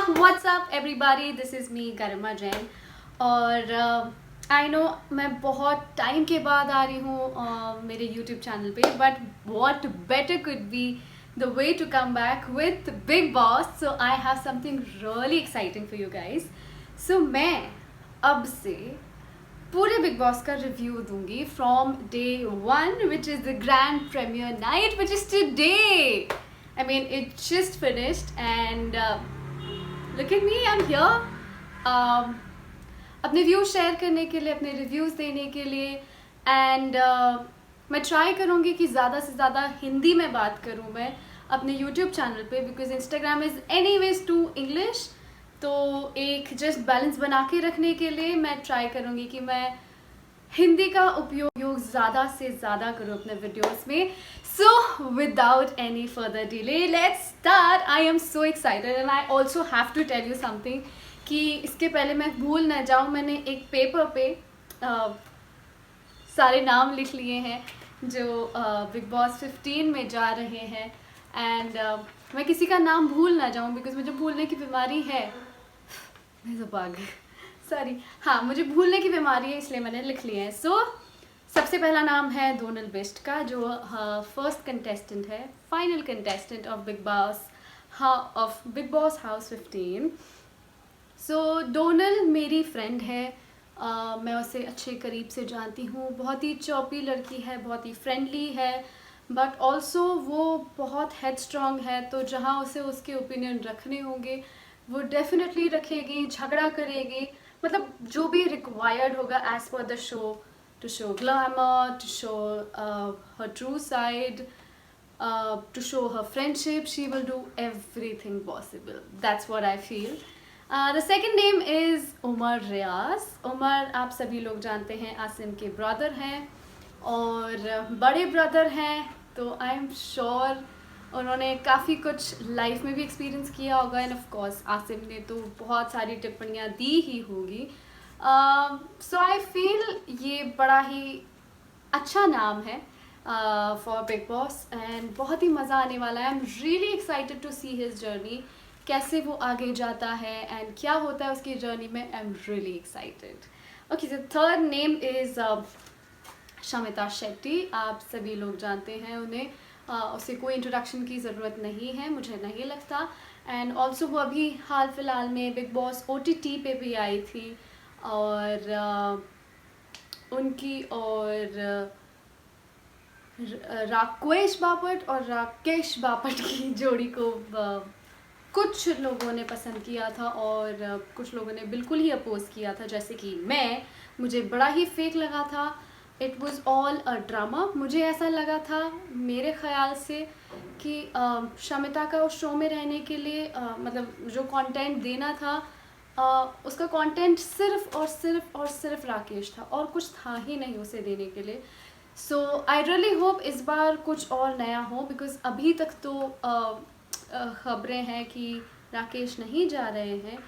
What's up everybody, this is me Garima Jain. और I no मैं बहुत टाइम के बाद आ रही हूँ मेरे यूट्यूब चैनल पे, but what better could be the way to come back with Bigg Boss. So I have something really exciting for you guys. So मैं अब से पूरे बिग बॉस का रिव्यू दूंगी from day 1, which is the grand premiere night, which is today. I mean, it just finished and look at me, I'm here. अपने views share करने के लिए, अपने रिव्यूज़ देने के लिए एंड मैं ट्राई करूँगी कि ज़्यादा से ज़्यादा हिंदी में बात करूँ मैं अपने यूट्यूब चैनल पे, because Instagram is anyways too English. तो एक जस्ट बैलेंस बना के रखने के लिए मैं ट्राई करूँगी कि मैं हिंदी का उपयोग ज़्यादा से ज़्यादा करूँ अपने वीडियोस में। So without any further delay let's start. I am so excited and I also have to tell you something कि इसके पहले मैं भूल ना जाऊँ, मैंने एक पेपर पे सारे नाम लिख लिए हैं जो बिग बॉस 15 में जा रहे हैं एंड मैं किसी का नाम भूल ना जाऊँ बिकॉज मुझे भूलने की बीमारी है। सॉरी, हाँ, मुझे भूलने की बीमारी है, इसलिए मैंने लिख लिए हैं। सो सबसे पहला नाम है डोनल बेस्ट का, जो फर्स्ट कंटेस्टेंट है, final contestant of big boss house 15। सो डोनल मेरी फ्रेंड है, मैं उसे अच्छे करीब से जानती हूँ। बहुत ही चौपी लड़की है, बहुत ही फ्रेंडली है, बट ऑल्सो वो बहुत हेड स्ट्रॉन्ग है। तो जहाँ उसे उसके ओपिनियन रखने होंगे वो डेफिनेटली रखेगी, झगड़ा करेगी, मतलब जो भी रिक्वायर्ड होगा as per the show, to show glamour, to show her true side, to show her friendship. She will do everything possible. That's what I feel. The second name is Umar Riyaz. Umar आप सभी लोग जानते हैं आसिम के ब्रदर हैं और बड़े ब्रदर हैं, तो आई एम श्योर उन्होंने काफ़ी कुछ लाइफ में भी एक्सपीरियंस किया होगा एंड ऑफ कोर्स आसिम ने तो बहुत सारी टिप्पणियाँ दी ही होगी। सो आई फील ये बड़ा ही अच्छा नाम है फॉर बिग बॉस एंड बहुत ही मज़ा आने वाला है। I am really excited to see his journey, कैसे वो आगे जाता है एंड क्या होता है उसकी जर्नी में। आई am really excited. Okay, so third name is Shamita Shetty. आप सभी लोग जानते हैं उन्हें, उसे कोई इंट्रोडक्शन की ज़रूरत नहीं है, मुझे नहीं लगता। एंड ऑल्सो वो अभी हाल फिलहाल में बिग बॉस OTT पे भी आई थी और उनकी और राकेश बापट और राकेश बापट की जोड़ी को कुछ लोगों ने पसंद किया था और कुछ लोगों ने बिल्कुल ही अपोज किया था, जैसे कि मुझे बड़ा ही फेक लगा था। It was all a drama. मुझे ऐसा लगा था मेरे ख्याल से कि शमिता का उस शो में रहने के लिए मतलब जो कंटेंट देना था उसका कंटेंट सिर्फ और सिर्फ राकेश था और कुछ था ही नहीं उसे देने के लिए। सो आई रियली होप इस बार कुछ और नया हो, बिकॉज अभी तक तो खबरें हैं कि राकेश नहीं जा रहे हैं।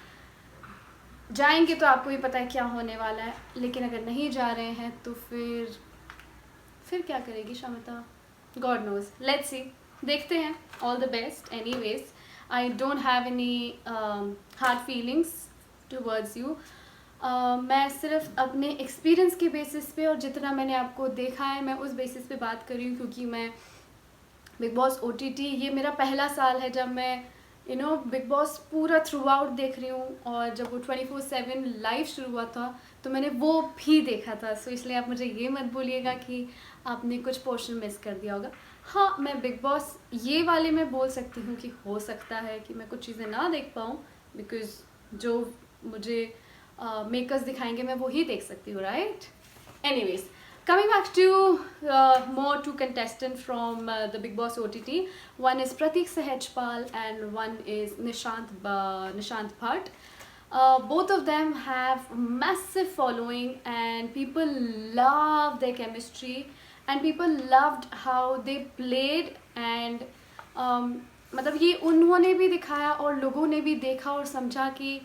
जाएंगे तो आपको भी पता है क्या होने वाला है, लेकिन अगर नहीं जा रहे हैं तो फिर क्या करेगी Shamita, God knows. Let's see, देखते हैं। All the best. Anyways, I don't have any hard feelings towards you. मैं सिर्फ अपने एक्सपीरियंस के बेसिस पे और जितना मैंने आपको देखा है मैं उस बेसिस पे बात कर रही हूँ, क्योंकि मैं बिग बॉस OTT ये मेरा पहला साल है जब मैं बिग बॉस पूरा थ्रू आउट देख रही हूँ। और जब वो 24/7 लाइव शुरू हुआ था तो मैंने वो भी देखा था। सो इसलिए आप मुझे ये मत बोलिएगा कि आपने कुछ पोर्शन मिस कर दिया होगा। हाँ, मैं बिग बॉस ये वाले में बोल सकती हूँ कि हो सकता है कि मैं कुछ चीज़ें ना देख पाऊँ, बिकॉज जो मुझे मेकर्स दिखाएंगे मैं वो ही देख सकती हूँ, right. Anyways, coming back to more two contestants from the Big Boss OTT. One is Pratik Sahajpal and one is Nishant Bhatt. Both of them have massive following and people love their chemistry and people loved how they played and मतलब ये उन्होंने भी दिखाया और लोगों ने भी देखा और समझा कि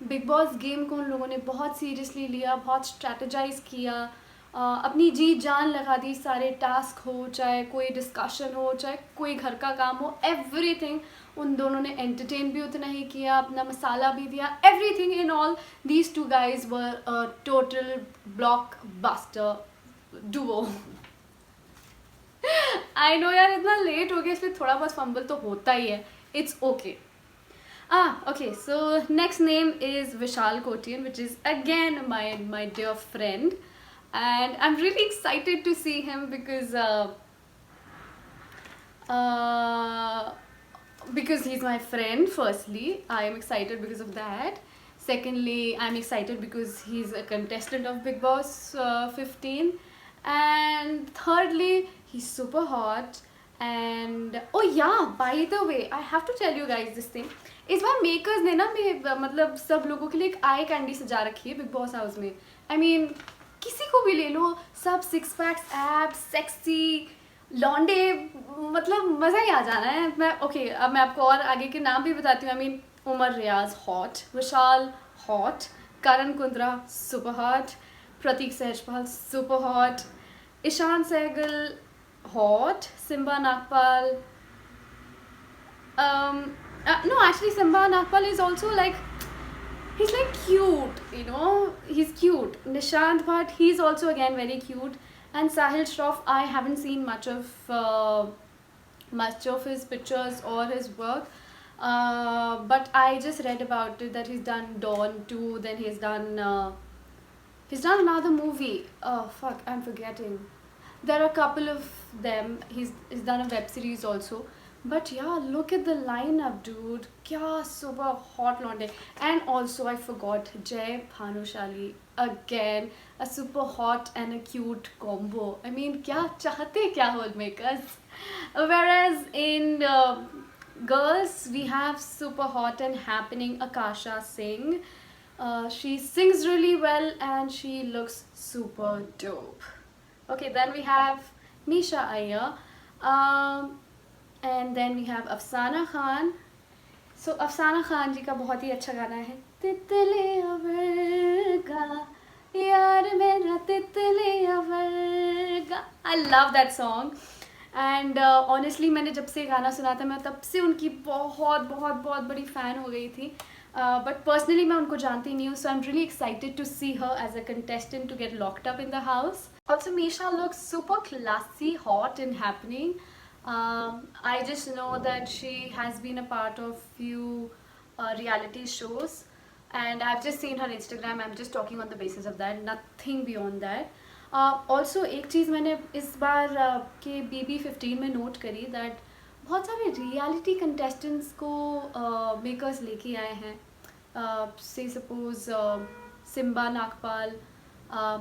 बिग बॉस गेम को उन लोगों ने बहुत सीरियसली लिया, बहुत स्ट्रैटेजाइज किया, अपनी जी जान लगा दी। सारे टास्क हो, चाहे कोई डिस्कशन हो, चाहे कोई घर का काम हो, एवरीथिंग उन दोनों ने एंटरटेन भी उतना ही किया, अपना मसाला भी दिया, everything in all these two guys were a total blockbuster Duo. I know यार इतना लेट हो गया इसलिए थोड़ा बहुत फंबल तो होता ही है, it's okay. Okay, so next name is Vishal Kotian, which is again my dear friend, and I'm really excited to see him because he's my friend. Firstly, I am excited because of that. Secondly, I'm excited because he's a contestant of Big Boss 15, and thirdly, he's super hot. And oh yeah, by the way, I have to tell you guys this thing. इस बार makers ने ना मतलब सब लोगों के लिए एक eye candy सजा रखी है बिग बॉस हाउस में। आई मीन किसी को भी ले लो, सब सिक्स पैक्स, एब्स, सेक्सी लॉन्डे, मतलब मज़ा ही आ जाना है। मैं ओके, अब मैं आपको और आगे के नाम भी बताती हूँ। I mean Umar Riaz hot, Vishal hot, Karan Kundrra super hot, Pratik Sehajpal super hot, Ishaan Sehgal hot, Simba Nagpal. No, actually Simba Nagpal is also like, he's like cute, you know, he's cute. Nishant Bhatt, he's also again very cute. And Sahil Shroff, I haven't seen much of his pictures or his work, but I just read about it that he's done Dawn 2, then he's done another movie. Oh fuck, I'm forgetting. There are a couple of them. He's done a web series also. But yeah, look at the lineup, dude. Kya super hot blonde. And also I forgot Jay Bhanushali, again a super hot and a cute combo. I mean, kya chahte kya hold makers. Whereas in girls we have super hot and happening Akasha Singh. She sings really well and she looks super dope. Okay, then we have Misha Iyer, and then we have Afsana Khan. So Afsana Khan जी का बहुत ही अच्छा गाना है, तितले अवरगा यार मेरा तितले अवरगा। I love that song. And honestly मैंने जब से गाना सुना था मैं तब से उनकी बहुत बहुत बहुत बड़ी फ़ैन हो गई थी। But personally मैं उनको जानती नहीं हूँ, so I'm really excited to see her as a contestant to get locked up in the house. Also, Misha looks super classy, hot and happening. I just know that she has been a part of few reality shows, and I've just seen her Instagram. I'm just talking on the basis of that, nothing beyond that. Also, एक चीज़ मैंने इस बार के BB15 में note करी that बहुत सारे reality contestants को makers लेके आए हैं। से सपोज सिम्बा नागपाल,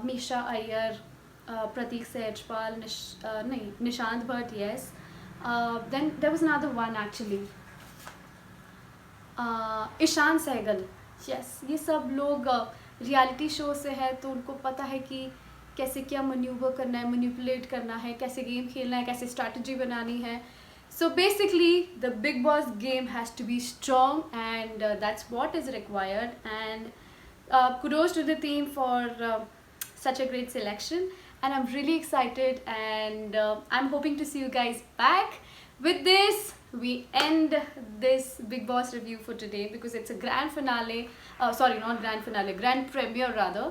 मीशा अय्यर, प्रतीक सहजपाल, नहीं Nishant Bhatt, yes. Then there was another one actually, Ishan Sehgal, yes. ये सब लोग रियलिटी शो से है तो उनको पता है कि कैसे क्या मैन्यूवर करना है, मैनिपुलेट करना है, कैसे गेम खेलना है, कैसे स्ट्रैटेजी बनानी है. So basically the Big Boss game has to be strong, and that's what is required. And kudos to the team for such a great selection, and I'm really excited, and I'm hoping to see you guys back. With this we end this Big Boss review for today because it's a grand finale, sorry not grand finale, grand premiere rather.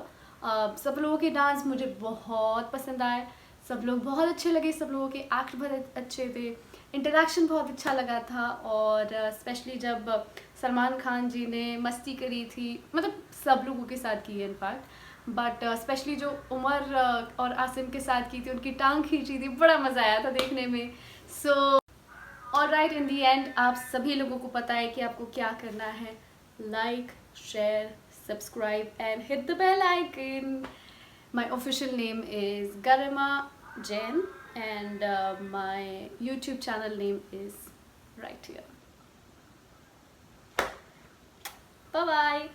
सब लोगों के dance मुझे बहुत पसंद आए, सब लोग बहुत अच्छे लगे, सब लोगों के एक्ट बहुत अच्छे थे, इंटरेक्शन बहुत अच्छा लगा था. और स्पेशली जब सलमान खान जी ने मस्ती करी थी, मतलब सब लोगों के साथ की है इनफैक्ट, बट स्पेशली जो उमर और आसिम के साथ की थी, उनकी टांग खींची थी, बड़ा मज़ा आया था देखने में. So alright, in the and आप सभी लोगों को पता है कि आपको क्या करना है. Like, share, subscribe and hit the bell icon. My official name is Garima Jain, and my YouTube channel name is right here. Bye bye.